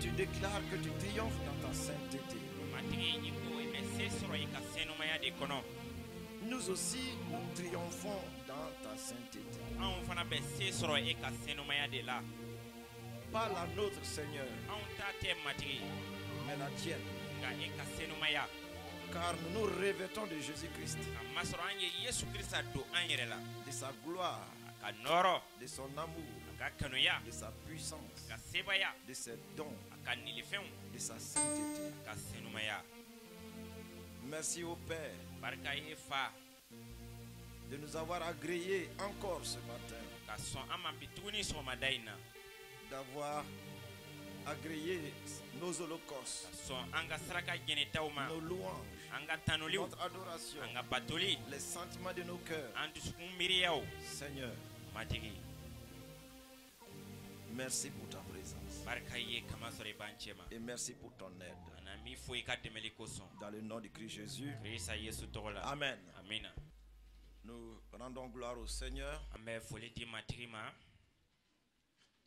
tu déclares que tu triomphes dans ta sainteté. Nous aussi, nous triomphons dans ta sainteté. Pas la nôtre, Seigneur, mais la tienne. Car nous nous revêtons de Jésus-Christ, de sa gloire, de son amour, de sa puissance, de ses dons, de sa sainteté. Merci au Père de nous avoir agréés encore ce matin, d'avoir agréé nos holocaustes, nos louanges, notre adoration, les sentiments de nos cœurs. Seigneur, merci pour ta présence et merci pour ton aide. Dans le nom de Christ Jésus. Amen. Nous rendons gloire au Seigneur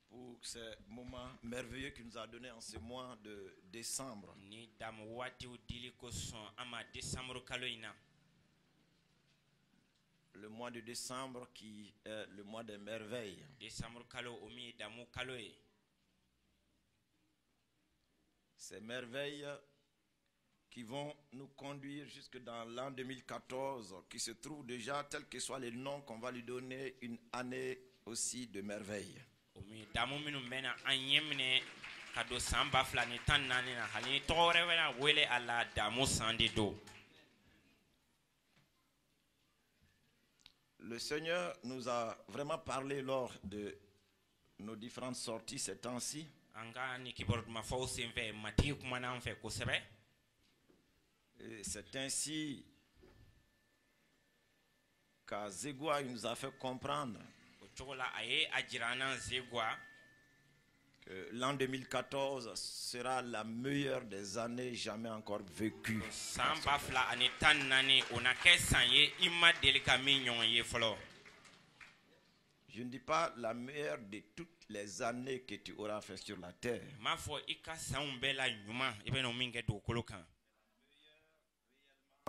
pour ce moment merveilleux qu'il nous a donné en ce mois de décembre. Le mois de décembre qui est le mois des merveilles. Ces merveilles qui vont nous conduire jusque dans l'an 2014, qui se trouve déjà, tel que soit le nom qu'on va lui donner, une année aussi de merveilles. Le Seigneur nous a vraiment parlé lors de nos différentes sorties ces temps-ci. Et c'est ainsi qu'à Zégua, il nous a fait comprendre que l'an 2014 sera la meilleure des années jamais encore vécues. Je ne dis pas la meilleure de toutes les années que tu auras fait sur la terre.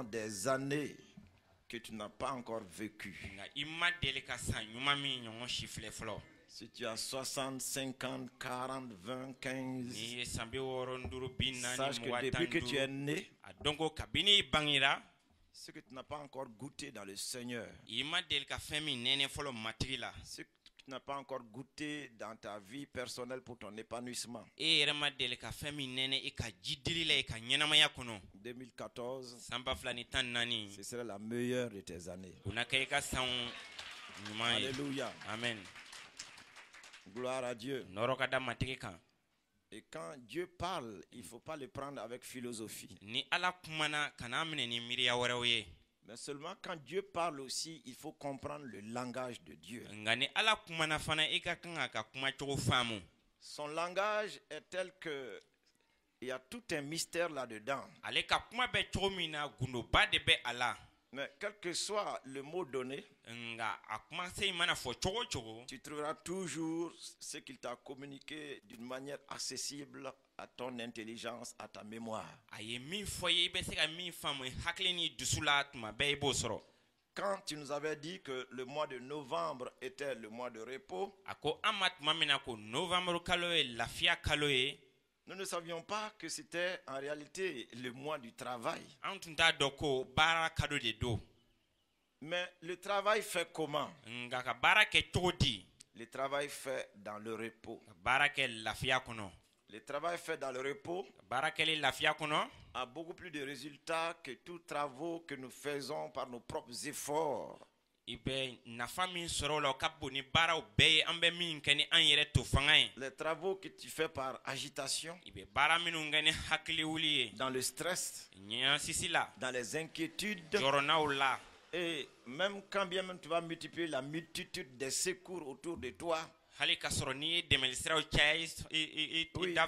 Des années que tu n'as pas encore vécues. Si tu as 60, 50, 40, 20, 15, sache que depuis que tu es né, ce que tu n'as pas encore goûté dans le Seigneur, ce que tu n'as pas encore goûté dans ta vie personnelle pour ton épanouissement, 2014, ce serait la meilleure de tes années. Alléluia. Amen. Gloire à Dieu. Et quand Dieu parle, il ne faut pas le prendre avec philosophie. Mais seulement quand Dieu parle aussi, il faut comprendre le langage de Dieu. Son langage est tel que il y a tout un mystère là-dedans. Mais quel que soit le mot donné, tu trouveras toujours ce qu'il t'a communiqué d'une manière accessible à ton intelligence, à ta mémoire. Quand tu nous avais dit que le mois de novembre était le mois de repos, nous ne savions pas que c'était en réalité le mois du travail. Mais le travail fait comment? Le travail fait dans le repos. Le travail fait dans le repos a beaucoup plus de résultats que tous travaux que nous faisons par nos propres efforts. Les travaux que tu fais par agitation, dans le stress, dans les inquiétudes, et même quand bien même tu vas multiplier la multitude des secours autour de toi, oui,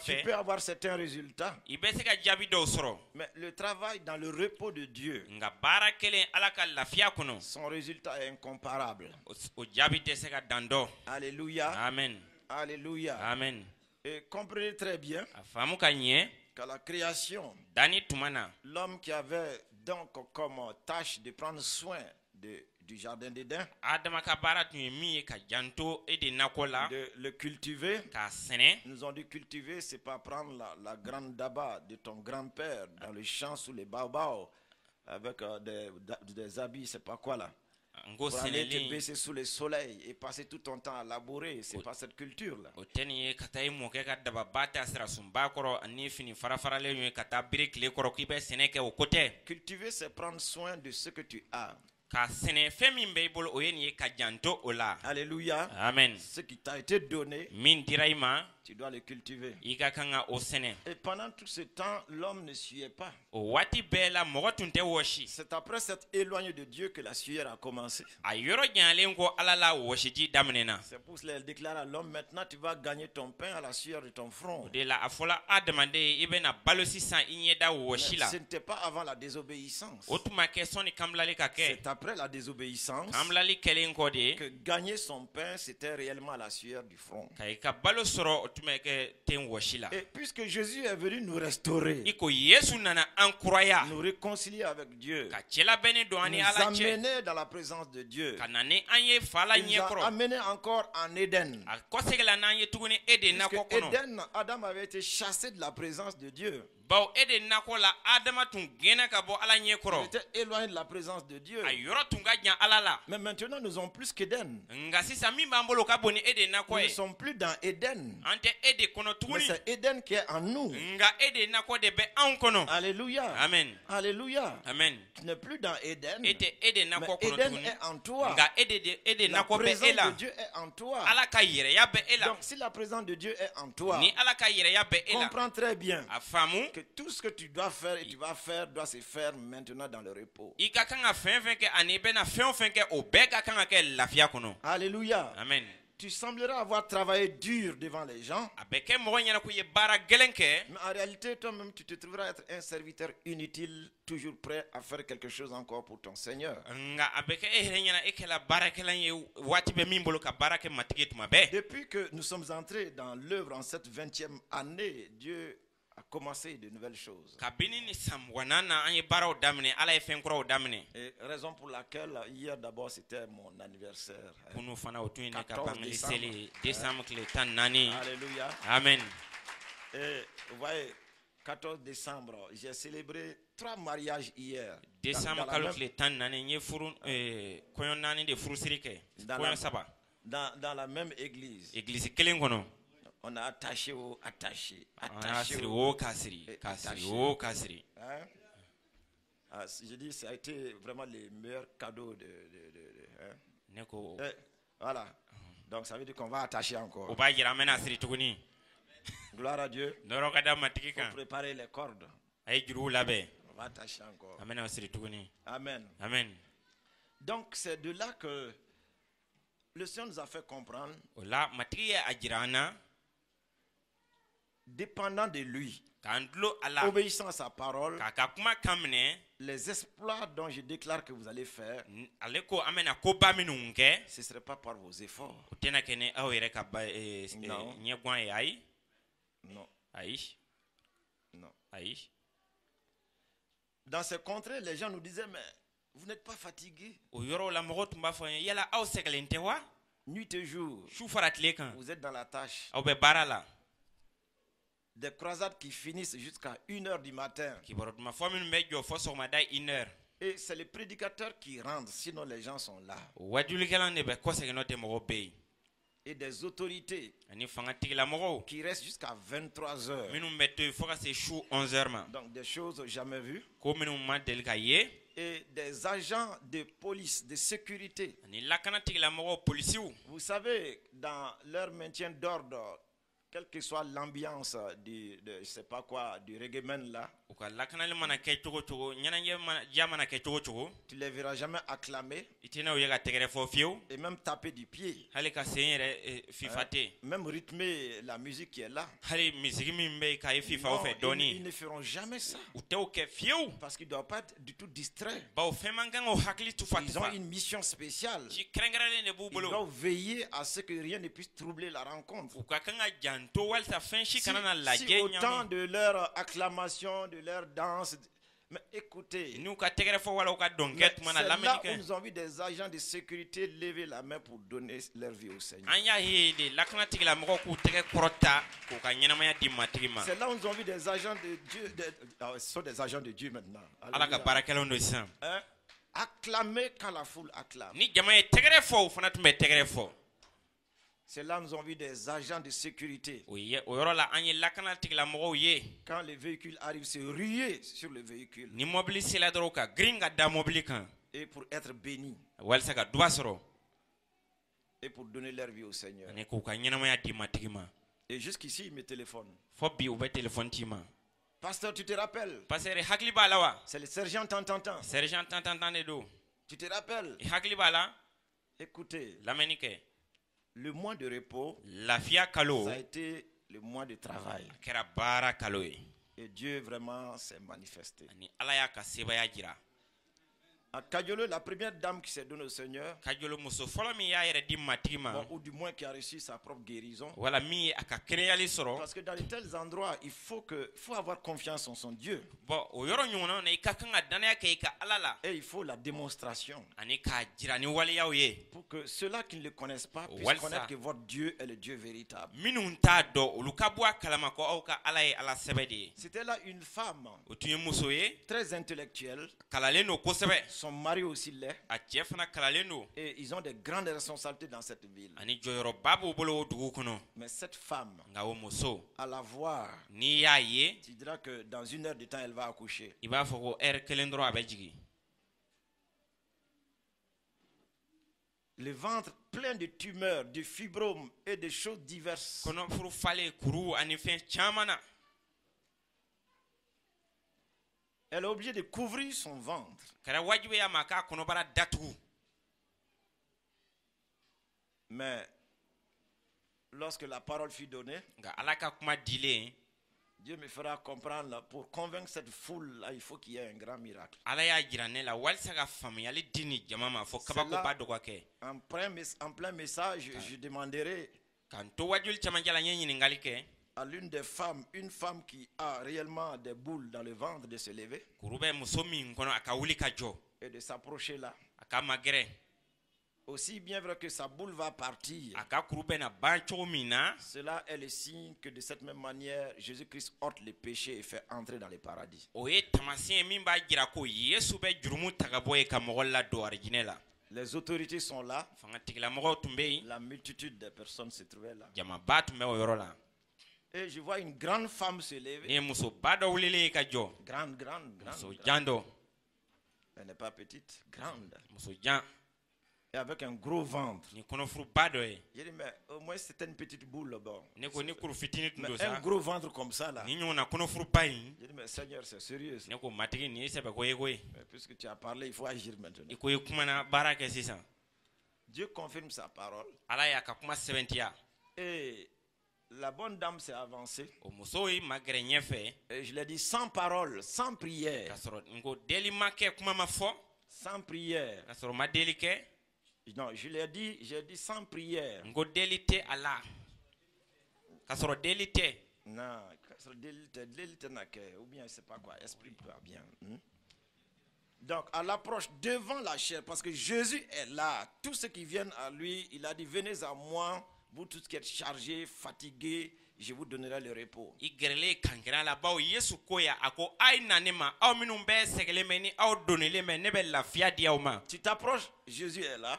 tu peux avoir certains résultats. Mais le travail dans le repos de Dieu, son résultat est incomparable. Alléluia. Amen. Alléluia. Amen. Et comprenez très bien qu'à la création, l'homme qui avait donc comme tâche de prendre soin du jardin d'Éden, de le cultiver. Nous ont dit cultiver, c'est pas prendre la grande daba de ton grand-père dans les champs sous les baobabs avec des habits, c'est pas quoi là. Pour aller te baisser sous le soleil et passer tout ton temps à labourer, c'est pas cette culture là. Cultiver, c'est prendre soin de ce que tu as. Alléluia. Amen. Ce qui t'a été donné, tu dois le cultiver. Et pendant tout ce temps, l'homme ne suait pas. C'est après s'être éloigné de Dieu que la sueur a commencé. C'est pour cela qu'elle déclare à l'homme, maintenant tu vas gagner ton pain à la sueur de ton front. Mais ce n'était pas avant la désobéissance. C'est après la désobéissance que gagner son pain, c'était réellement à la sueur du front. Et puisque Jésus est venu nous restaurer, nous réconcilier avec Dieu, nous amener dans la présence de Dieu, il nous a amenés encore en Éden. Puisque Éden, Adam avait été chassé de la présence de Dieu. Il était éloigné de la présence de Dieu. Mais maintenant nous sommes plus qu'Éden. Nous ne sommes plus dans Éden. Mais c'est Éden qui est en nous. Alléluia. Amen. Alléluia. Amen. Tu n'es plus dans Éden. Mais Éden est en toi. La présence de Dieu est en toi. Donc si la présence de Dieu est en toi, comprends très bien que tout ce que tu dois faire et tu vas faire doit se faire maintenant dans le repos. Alléluia. Amen. Tu sembleras avoir travaillé dur devant les gens, mais en réalité, toi-même, tu te trouveras être un serviteur inutile, toujours prêt à faire quelque chose encore pour ton Seigneur. Depuis que nous sommes entrés dans l'œuvre en cette 20e année, Dieu a commencé de nouvelles choses. Et raison pour laquelle hier d'abord c'était mon anniversaire. 14 décembre. Alléluia. Amen. Et vous voyez, 14 décembre, j'ai célébré 3 mariages hier. Dans la même église. On a attaché. Je dis, ça a été vraiment les meilleurs cadeaux voilà. Donc ça veut dire qu'on va attacher encore. Gloire à Dieu. Il faut préparer les cordes. On va attacher encore. Amen. Amen. Donc c'est de là que le Seigneur nous a fait comprendre, dépendant de lui, obéissant à sa parole, les exploits dont je déclare que vous allez faire, ce ne serait pas par vos efforts. Non. Dans ces contrées, les gens nous disaient, mais vous n'êtes pas fatigués? Nuit et jour, vous êtes dans la tâche. Des croisades qui finissent jusqu'à 1h du matin. Et c'est les prédicateurs qui rentrent, sinon les gens sont là. Et des autorités qui restent jusqu'à 23h. Donc des choses jamais vues. Et des agents de police, de sécurité. Vous savez, dans leur maintien d'ordre, quelle que soit l'ambiance je sais pas quoi, du reggaeman là, tu les verras jamais acclamer et même taper du pied, même rythmer la musique qui est là. Non, ils ne feront jamais ça parce qu'ils ne doivent pas être du tout distraits. Ils ont une mission spéciale. Ils doivent veiller à ce que rien ne puisse troubler la rencontre. Si autant de leur acclamation, de leur danse. Mais écoutez, c'est là où nous avons vu des agents de sécurité lever la main pour donner leur vie au Seigneur. C'est là où nous avons vu des agents de Dieu, ce sont des agents de Dieu maintenant. Hein? Acclamer quand la foule acclame. C'est là où nous avons vu des agents de sécurité. Quand les véhicules arrivent, c'est ruer sur le véhicule. Et pour être bénis. Et pour donner leur vie au Seigneur. Et jusqu'ici, ils me téléphonent. Pasteur, tu te rappelles? C'est le sergent Tantantan. Tu te rappelles? Écoutez. Le mois de repos, ça a été le mois de travail. Et Dieu vraiment s'est manifesté. À Kajolo, la première dame qui s'est donnée au Seigneur, ou du moins qui a reçu sa propre guérison, parce que dans de tels endroits, il faut avoir confiance en son Dieu. Et il faut la démonstration. Pour que ceux-là qui ne le connaissent pas puissent connaître que votre Dieu est le Dieu véritable. C'était là une femme très intellectuelle. Son mari aussi l'est. Et ils ont de grandes responsabilités dans cette ville. Mais cette femme, à la voir, tu diras que dans 1 heure de temps, elle va accoucher. Le ventre plein de tumeurs, de fibromes et de choses diverses. Elle est obligée de couvrir son ventre. Mais lorsque la parole fut donnée, Dieu me fera comprendre, pour convaincre cette foule là, il faut qu'il y ait un grand miracle. En plein message, je demanderai à l'une des femmes, une femme qui a réellement des boules dans le ventre, de se lever et de s'approcher là. Aussi bien vrai que sa boule va partir, cela est le signe que de cette même manière, Jésus-Christ ôte les péchés et fait entrer dans le paradis. Les autorités sont là. La multitude de personnes se trouvaient là. Et je vois une grande femme se lever. Grande. Elle n'est pas petite, grande. Et avec un gros ventre. J'ai dit, mais au moins c'était une petite boule. Bon. Mais un gros ventre comme ça là. J'ai dit, mais Seigneur, c'est sérieux ça. Mais puisque tu as parlé, il faut agir maintenant. Dieu confirme sa parole. Et la bonne dame s'est avancée. Et je l'ai dit sans parole, sans prière. Sans prière. Non, j'ai dit sans prière. Non, ou bien je sais pas quoi, esprit pas bien. Donc à l'approche devant la chair, parce que Jésus est là, tous ceux qui viennent à lui, il a dit venez à moi, vous tous qui êtes chargés, fatigués, je vous donnerai le repos. Tu t'approches, Jésus est là.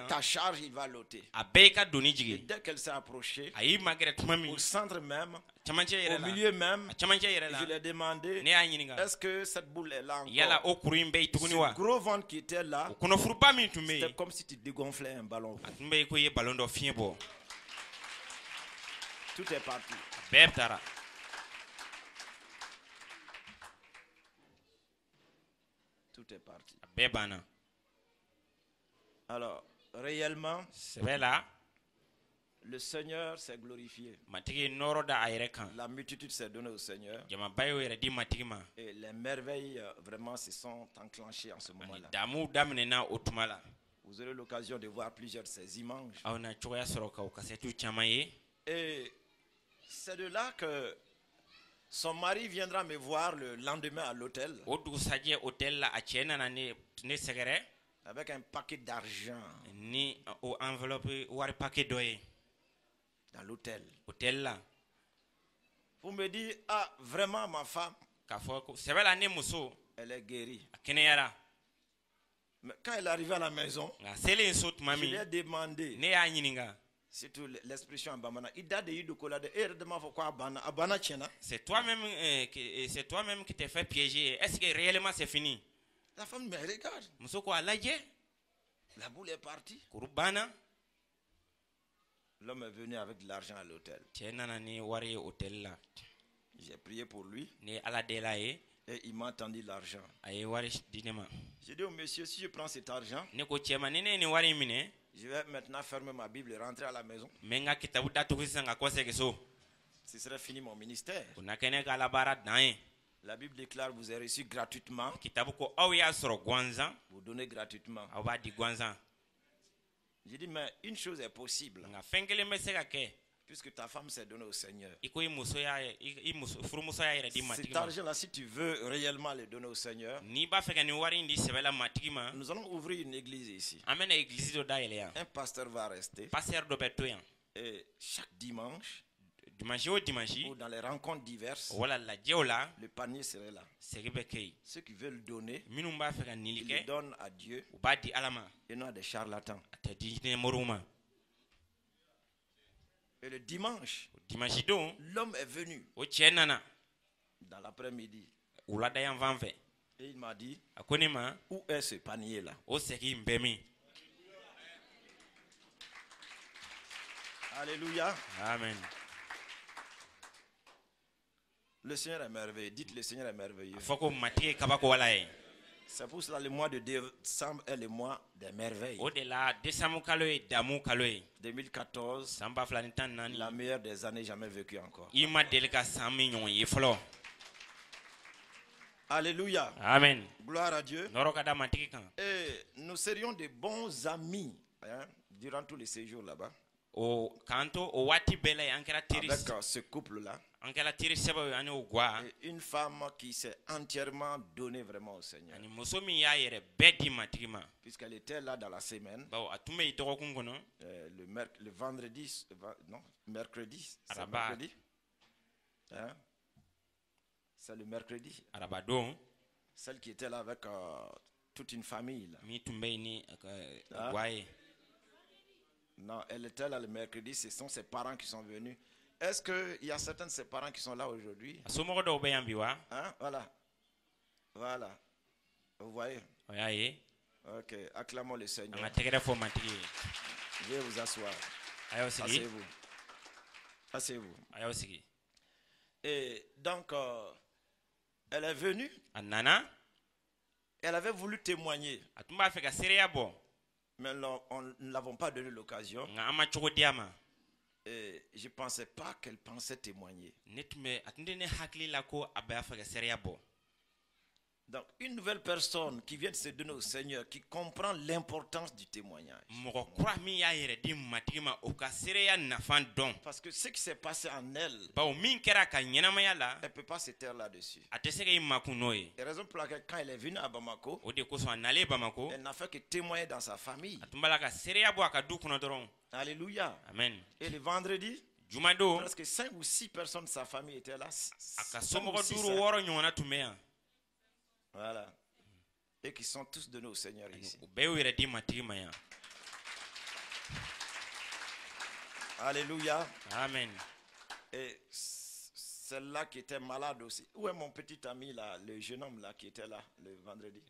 Ta charge, il va l'ôter. Et dès qu'elle s'est approchée, au centre même, au milieu même, je lui ai demandé, est-ce que cette boule est là encore? Ce gros ventre qui était là, c'était comme si tu dégonflais un ballon. Tout est parti. Tout est parti. Alors, réellement, le Seigneur s'est glorifié. La multitude s'est donnée au Seigneur. Et les merveilles vraiment se sont enclenchées en ce moment-là. Vous aurez l'occasion de voir plusieurs de ces images. Et c'est de là que son mari viendra me voir le lendemain à l'hôtel. Avec un paquet d'argent. Dans l'hôtel. Pour me dire, ah, vraiment ma femme, elle est guérie. Mais quand elle est arrivée à la maison, je lui ai demandé, c'est tout l'expression en bamana, c'est toi-même qui t'es fait piéger. Est-ce que réellement c'est fini? La femme me regarde. La boule est partie. L'homme est venu avec de l'argent à l'hôtel. J'ai prié pour lui. Et il m'a tendu l'argent. J'ai dit au monsieur, si je prends cet argent, je vais maintenant fermer ma Bible et rentrer à la maison. Ce serait fini mon ministère. La Bible déclare, vous avez reçu gratuitement. Vous donnez gratuitement. J'ai dit, mais une chose est possible. Puisque ta femme s'est donnée au Seigneur. Cet argent-là, si tu veux réellement le donner au Seigneur, nous allons ouvrir une église ici. Un pasteur va rester. Et chaque dimanche, ou dans les rencontres diverses, le panier serait là. Ceux qui veulent donner, ils le donnent à Dieu et non à des charlatans. Et le dimanche, l'homme est venu dans l'après-midi. Et il m'a dit, où est ce panier-là? Alléluia. Amen. Le Seigneur est merveilleux. Dites, le Seigneur est merveilleux. C'est pour cela le mois de décembre est le mois des merveilles. 2014, la meilleure des années jamais vécues encore. Alléluia. Amen. Gloire à Dieu. Et nous serions de bons amis durant tous les séjours là-bas. Avec ce couple-là. Et une femme qui s'est entièrement donnée vraiment au Seigneur. Puisqu'elle était là dans la semaine. Le vendredi, non, mercredi. C'est mercredi. Hein? C'est le mercredi. Celle qui était là avec toute une famille. Là. Non, elle était là le mercredi, ce sont ses parents qui sont venus. Est-ce qu'il y a certains de ses parents qui sont là aujourd'hui? Hein? Voilà. Voilà. Vous voyez? Ok, acclamons le Seigneur. Veuillez vous asseoir. Asseyez-vous. Asseyez-vous. Et donc, elle est venue. Elle avait voulu témoigner. Mais nous ne l'avons pas donné l'occasion. Et je ne pensais pas qu'elle pensait témoigner. Donc, une nouvelle personne qui vient de se donner au Seigneur, qui comprend l'importance du témoignage. Parce que ce qui s'est passé en elle, elle ne peut pas se taire là-dessus. Et raison pour laquelle, quand elle est venue à Bamako, elle n'a fait que témoigner dans sa famille. Alléluia. Amen. Et le vendredi, presque 5 ou 6 personnes de sa famille étaient là. Voilà. Et qui sont tous donnés au Seigneur ici. Alléluia. Amen. Et celle-là qui était malade aussi. Où est mon petit ami là, le jeune homme là qui était là le vendredi?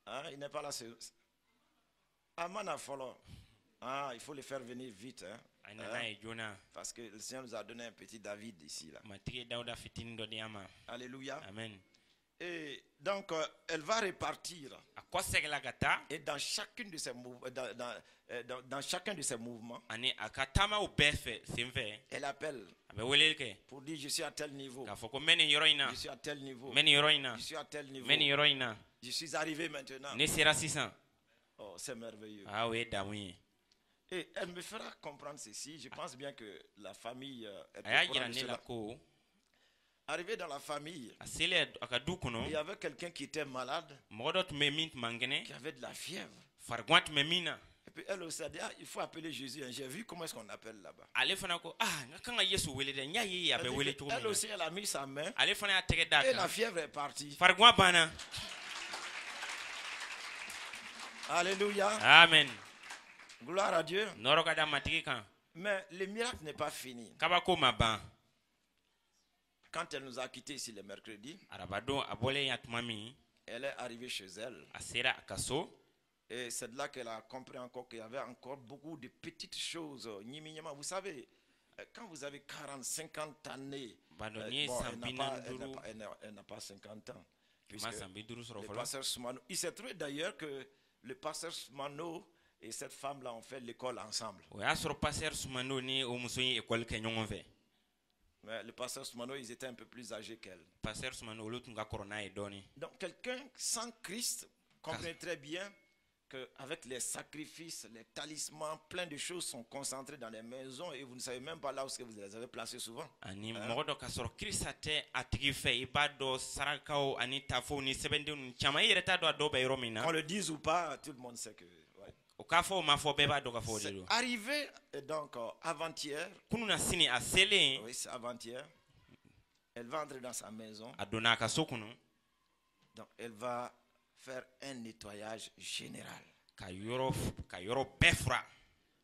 Hein, il n'est pas là. Ah, il faut le faire venir vite. Hein. Parce que le Seigneur nous a donné un petit David ici. Là. Alléluia. Amen. Et donc, elle va repartir. Et dans chacun de ces mouvements, elle appelle pour dire je suis à tel niveau. Je suis à tel niveau. Je suis à tel niveau. Je suis arrivé maintenant. Oh, c'est merveilleux. Et elle me fera comprendre ceci. Je pense bien que la famille est arrivé dans la famille. Il y avait quelqu'un qui était malade, qui avait de la fièvre. Et puis elle aussi a dit, il faut appeler Jésus. J'ai vu comment est-ce qu'on appelle là-bas. Elle aussi, elle a mis sa main et la fièvre est partie. Alléluia. Amen. Gloire à Dieu. Mais le miracle n'est pas fini. Quand elle nous a quittés ici le mercredi, elle est arrivée chez elle. Et c'est de là qu'elle a compris encore qu'il y avait encore beaucoup de petites choses. Vous savez, quand vous avez 40, 50 années, elle n'a pas 50 ans. Le pasteur Soumano, il s'est trouvé d'ailleurs que le pasteur Soumano et cette femme-là ont fait l'école ensemble. Mais le pasteur Soumano, ils étaient un peu plus âgés qu'elle. Donc quelqu'un sans Christ comprenait très bien qu'avec les sacrifices, les talismans, plein de choses sont concentrées dans les maisons et vous ne savez même pas là où vous les avez placées souvent. Quand on le dise ou pas, tout le monde sait que... Ouais. C'est arrivé donc avant-hier. Oui, c'est avant-hier. Elle va entrer dans sa maison. Donc elle va faire un nettoyage général.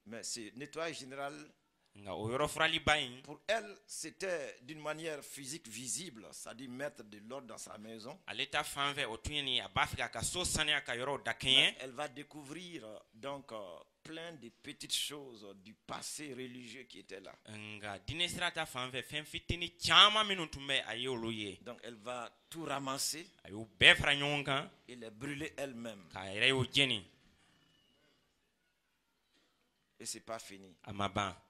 Mais ce nettoyage général, pour elle, c'était d'une manière physique visible, c'est-à-dire mettre de l'ordre dans sa maison. Mais elle va découvrir donc plein de petites choses du passé religieux qui étaient là. Donc elle va tout ramasser et les brûler elle-même. Et c'est pas fini.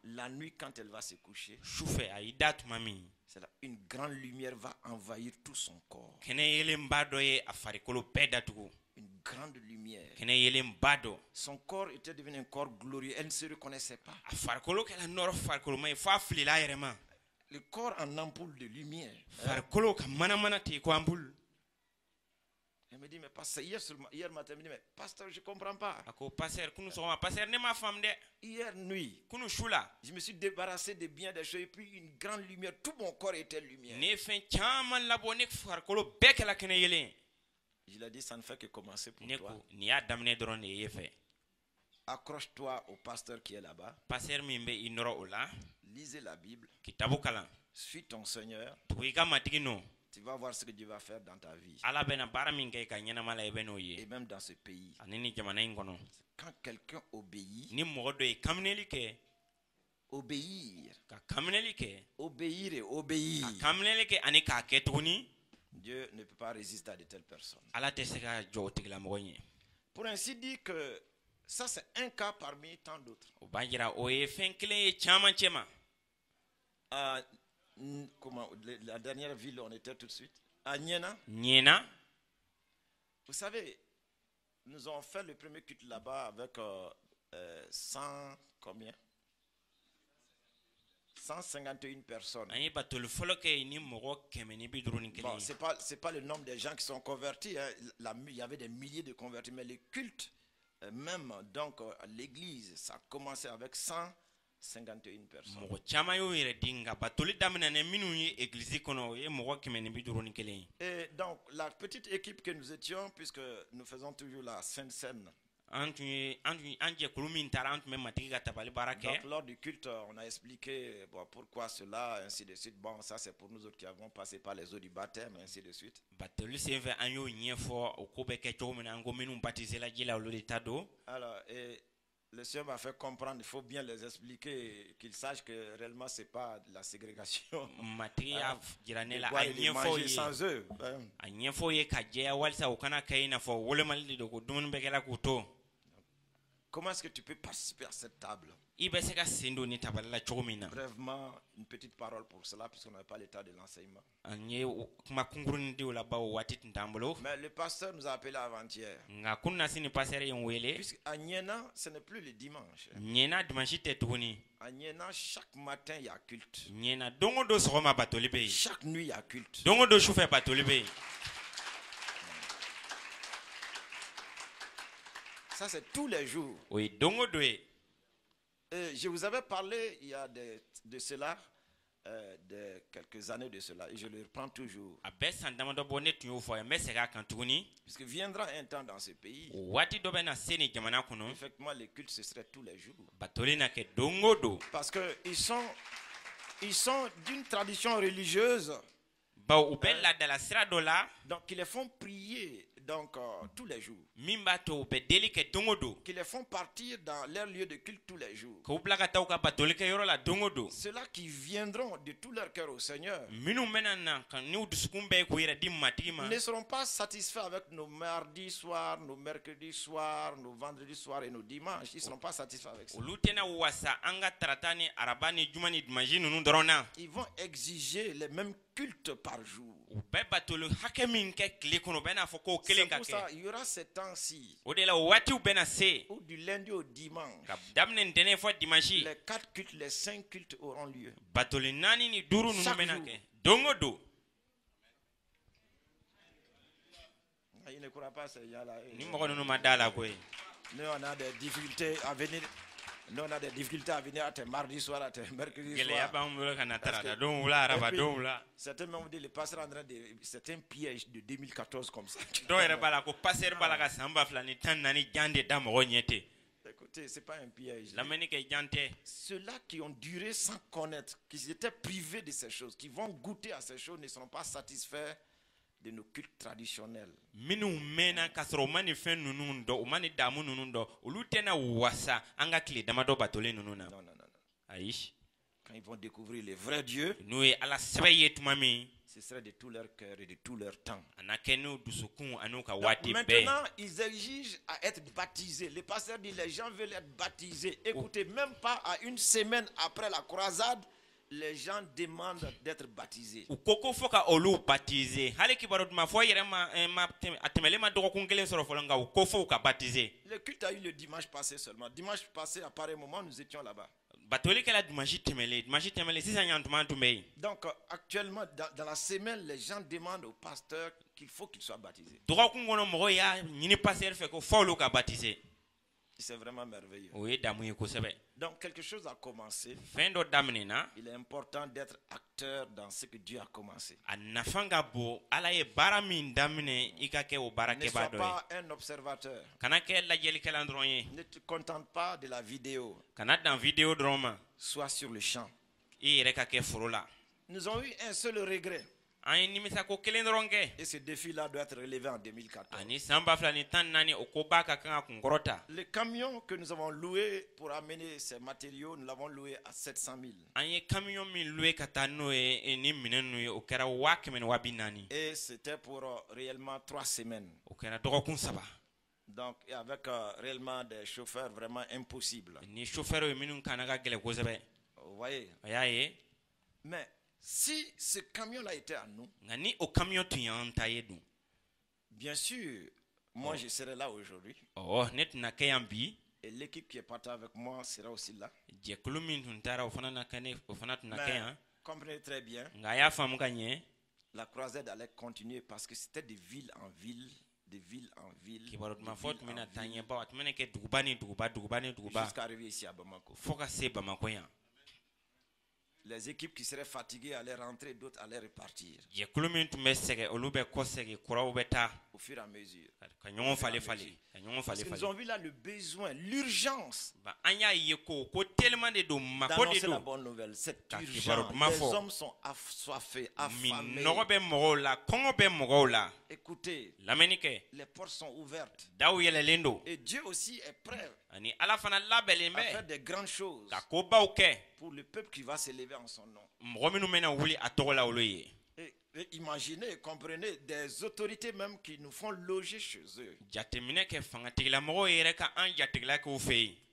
La nuit, quand elle va se coucher, c'est là, une grande lumière va envahir tout son corps. Une grande lumière. Son corps était devenu un corps glorieux. Elle ne se reconnaissait pas. Le corps en ampoule de lumière. Elle me dit, mais pasteur, hier matin, elle me dit, mais pasteur, je ne comprends pas. Hier nuit, je me suis débarrassé de bien des choses et puis une grande lumière, tout mon corps était lumière. Je lui ai dit, ça ne fait que commencer pour toi. Accroche-toi au pasteur qui est là-bas. Lisez la Bible. Suis ton Seigneur. Tu vas voir ce que Dieu va faire dans ta vie. Et même dans ce pays. Quand quelqu'un obéit, obéir et obéir. Dieu ne peut pas résister à de telles personnes. Pour ainsi dire que ça c'est un cas parmi tant d'autres. Comment, la dernière ville où on était tout de suite, à Niena. Vous savez, nous avons fait le premier culte là-bas avec 100 combien? 151 personnes. Bon, c'est pas le nombre de gens qui sont convertis. Hein. Il y avait des milliers de convertis, mais le culte, même donc l'église, ça a commencé avec 151 personnes. Et donc la petite équipe que nous étions, puisque nous faisons toujours la Sainte-Seine. Donc lors du culte, on a expliqué pourquoi cela, ainsi de suite. Bon, ça c'est pour nous autres qui avons passé par les eaux du baptême, ainsi de suite. Alors, et le Seigneur m'a fait comprendre, il faut bien les expliquer, qu'ils sachent que réellement c'est pas de la ségrégation. Manger sans eux. Comment est-ce que tu peux participer à cette table? Brèvement, une petite parole pour cela, puisqu'on n'a pas l'état de l'enseignement. Mais le pasteur nous a appelé avant-hier. Puisqu'à Niena, ce n'est plus le dimanche. À Niena, chaque matin, il y a culte. Chaque nuit, il y a culte. Ça, c'est tous les jours. Oui, je vous avais parlé il y a de cela, de quelques années de cela, et je le reprends toujours. Puisque viendra un temps dans ce pays, effectivement, les cultes, ce serait tous les jours. Parce qu'ils sont d'une tradition religieuse. Donc, ils les font prier tous les jours. Qui les font partir dans leur lieu de culte tous les jours. Ceux-là qui viendront de tout leur cœur au Seigneur ne seront pas satisfaits avec nos mardis soirs, nos mercredis soirs, nos vendredis soirs et nos dimanches. Ils ne seront pas satisfaits avec ça. Ils vont exiger les mêmes cultes par jour. C'est pour ça il y aura ces temps-ci où du lundi au dimanche, les 4 cultes, les 5 cultes auront lieu. Chaque jour. Il ne croit pas ces gens-là. Nous, on a des difficultés à venir. Nous, on a des difficultés à venir à tes mardis soirs, à tes mercredis soirs. Certains m'ont dit le pasteur André, c'est un piège de 2014 comme ça. Écoutez, ce n'est pas un piège. Ceux-là qui ont duré sans connaître, qui étaient privés de ces choses, qui vont goûter à ces choses, ne seront pas satisfaits de nos cultes traditionnels. Non. Quand ils vont découvrir le vrai Dieu, ce serait de tout leur cœur et de tout leur temps. Donc, maintenant, ils exigent à être baptisés. Le pasteur dit les gens veulent être baptisés. Écoutez, même pas à une semaine après la croisade, les gens demandent d'être baptisés. Le culte a eu le dimanche passé seulement. Dimanche passé, à pareil moment, nous étions là-bas. Donc, actuellement, dans la semaine, les gens demandent au pasteur qu'il faut qu'il soit baptisé. C'est vraiment merveilleux. Donc, quelque chose a commencé. Il est important d'être acteur dans ce que Dieu a commencé. Ne sois pas un observateur. Ne te contente pas de la vidéo. Sois sur le champ. Nous avons eu un seul regret. Et ce défi-là doit être relevé en 2014. Le camion que nous avons loué pour amener ces matériaux, nous l'avons loué à 700 000. Et c'était pour réellement 3 semaines. Donc, avec réellement des chauffeurs vraiment impossibles. Vous voyez? Mais si ce camion-là était à nous, bien sûr, moi je serais là aujourd'hui. Et l'équipe qui est partie avec moi sera aussi là. Mais comprenez très bien, la croisade allait continuer parce que c'était de ville en ville, de ville en ville, jusqu'à arriver ici à Bamako. Les équipes qui seraient fatiguées allaient rentrer, d'autres allaient repartir. Au fur et à mesure. Parce que nous avons vu là le besoin, l'urgence d'annoncer la bonne nouvelle. C'est urgent. Les hommes sont assoiffés, affamés. Écoutez, les portes sont ouvertes. Et Dieu aussi est prêt à faire des grandes choses pour le peuple qui va s'élever en son nom. Et Imaginez, comprenez, des autorités même qui nous font loger chez eux.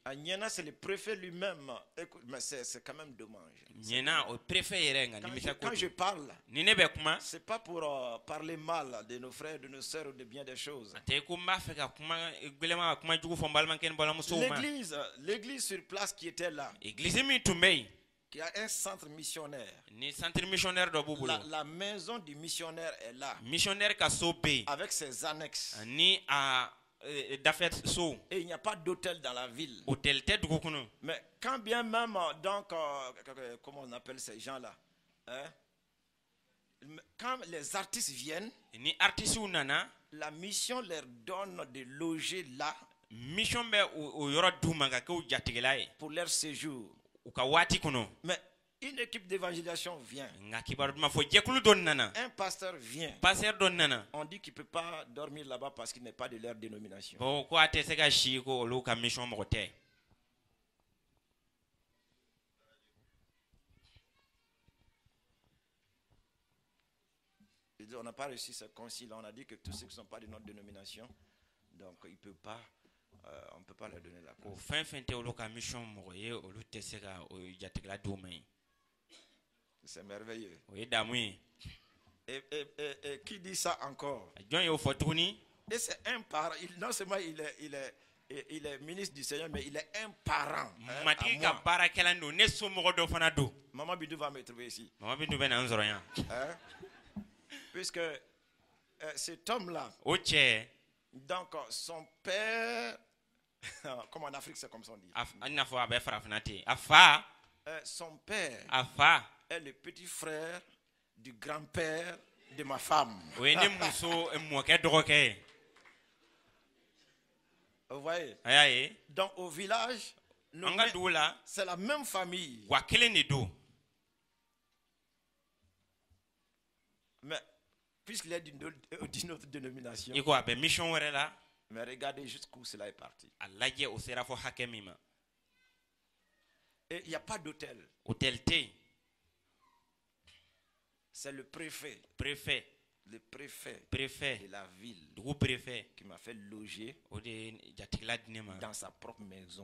À Niena, c'est le préfet lui-même. Mais c'est quand même dommage. Quand je parle, c'est pas pour parler mal de nos frères, de nos sœurs ou de bien des choses. L'église sur place qui était là, qui a un centre missionnaire. La maison du missionnaire est là. Avec ses annexes. Et il n'y a pas d'hôtel dans la ville. Mais quand bien même, donc, comment on appelle ces gens-là, hein? Quand les artistes viennent, la mission leur donne de loger là pour leur séjour. Mais une équipe d'évangélisation vient. Un pasteur vient. On dit qu'il ne peut pas dormir là-bas parce qu'il n'est pas de leur dénomination. On n'a pas reçu ce concile. On a dit que tous ceux qui ne sont pas de notre dénomination, donc il peut pas, on ne peut pas leur donner la place. C'est merveilleux. Et qui dit ça encore? Et c'est un parent. Non seulement il est ministre du Seigneur, mais il est un parent. Maman Bidou va me trouver ici. Hein? Puisque cet homme-là, donc son père, comme en Afrique c'est comme ça on dit. Son père est le petit frère du grand-père de ma femme. Vous voyez? Donc au village, c'est la même famille. Mais puisqu'il est d'une autre dénomination, mais regardez jusqu'où cela est parti. Et il n'y a pas d'hôtel. C'est le préfet. Le préfet de la ville qui m'a fait loger dans sa propre maison.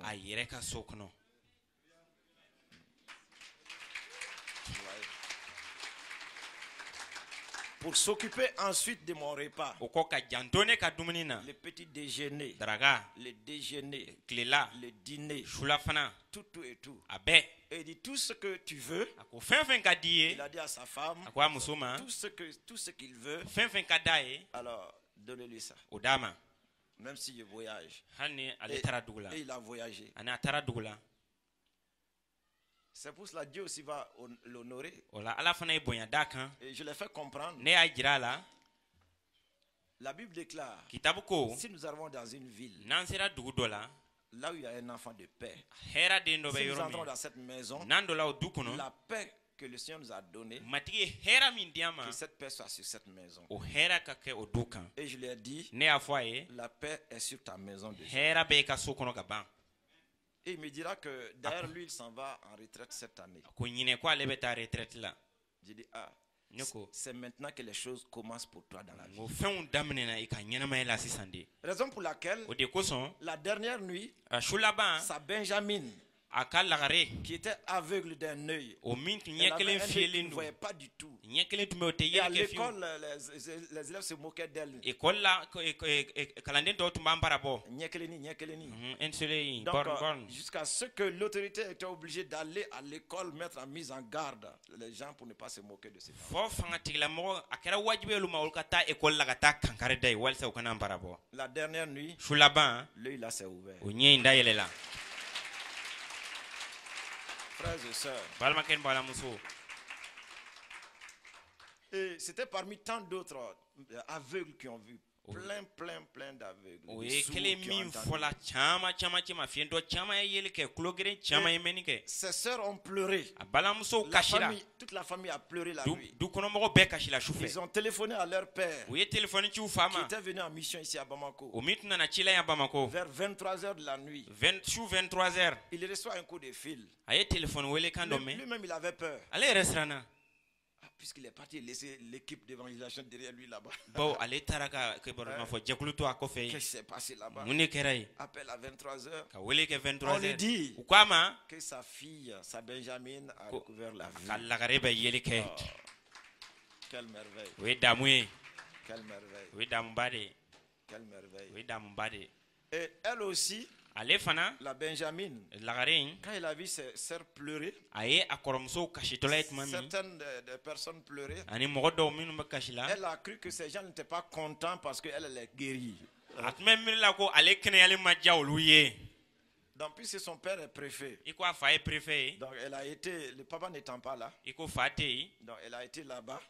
Pour s'occuper ensuite de mon repas, le petit déjeuner, le déjeuner, le dîner, tout et tout. Et il dit tout ce que tu veux. Il a dit à sa femme tout ce qu'il veut. Alors donnez-lui ça. Même si je voyage. Et il a voyagé. C'est pour cela que Dieu aussi va l'honorer. Et je l'ai fait comprendre. La Bible déclare, si nous arrivons dans une ville, là où il y a un enfant de paix, si nous entrons dans cette maison, la paix que le Seigneur nous a donnée, que cette paix soit sur cette maison. Et je lui ai dit, la paix est sur ta maison déjà. Et il me dira que d'ailleurs lui il s'en va en retraite cette année. J'ai dit c'est maintenant que les choses commencent pour toi dans la vie. Raison pour laquelle la dernière nuit, sa Benjamin qui était aveugle d'un œil, elle avait un œil qui ne voyait pas du tout. Et à l'école, les élèves se moquaient d'elle. Donc, jusqu'à ce que l'autorité était obligée d'aller à l'école mettre en mise en garde les gens pour ne pas se moquer de ces gens. La dernière nuit, l'œil là s'est ouvert. Frères et sœurs. Et c'était parmi tant d'autres aveugles qui ont vu. Plein d'aveugles. Ses sœurs ont pleuré. Toute la famille a pleuré la nuit. Ils ont téléphoné à leur père qui était venu en mission ici à Bamako. Vers 23h de la nuit, il reçoit un coup de fil. Lui-même il avait peur. puisqu'il est parti laisser l'équipe d'évangélisation derrière lui là-bas. Qu'est-ce qui s'est passé là-bas? Appelle à 23h. On lui dit que sa fille, sa Benjamin, a découvert la vie. Quelle merveille. Quelle merveille. Quelle merveille. Et elle aussi, la Benjamin, quand elle a vu ses sœurs pleurer, certaines des personnes pleuraient, elle a cru que ces gens n'étaient pas contents parce qu'elle est guérie. Donc, puisque son père est préfet, donc elle a été, le papa n'étant pas là, donc elle a été là-bas,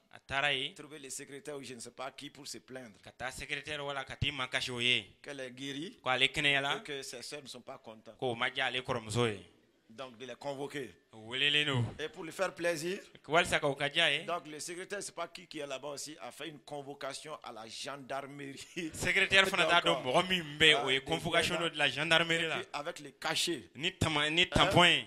trouver les secrétaires ou je ne sais pas qui pour se plaindre qu'elle est guérie et que ses soeurs ne sont pas contentes. Donc de les convoquer. Et pour lui faire plaisir, donc le secrétaire, c'est pas qui est là-bas aussi, a fait une convocation à la gendarmerie. Secrétaire convocation de la gendarmerie là. Avec les cachets. Ni tampon.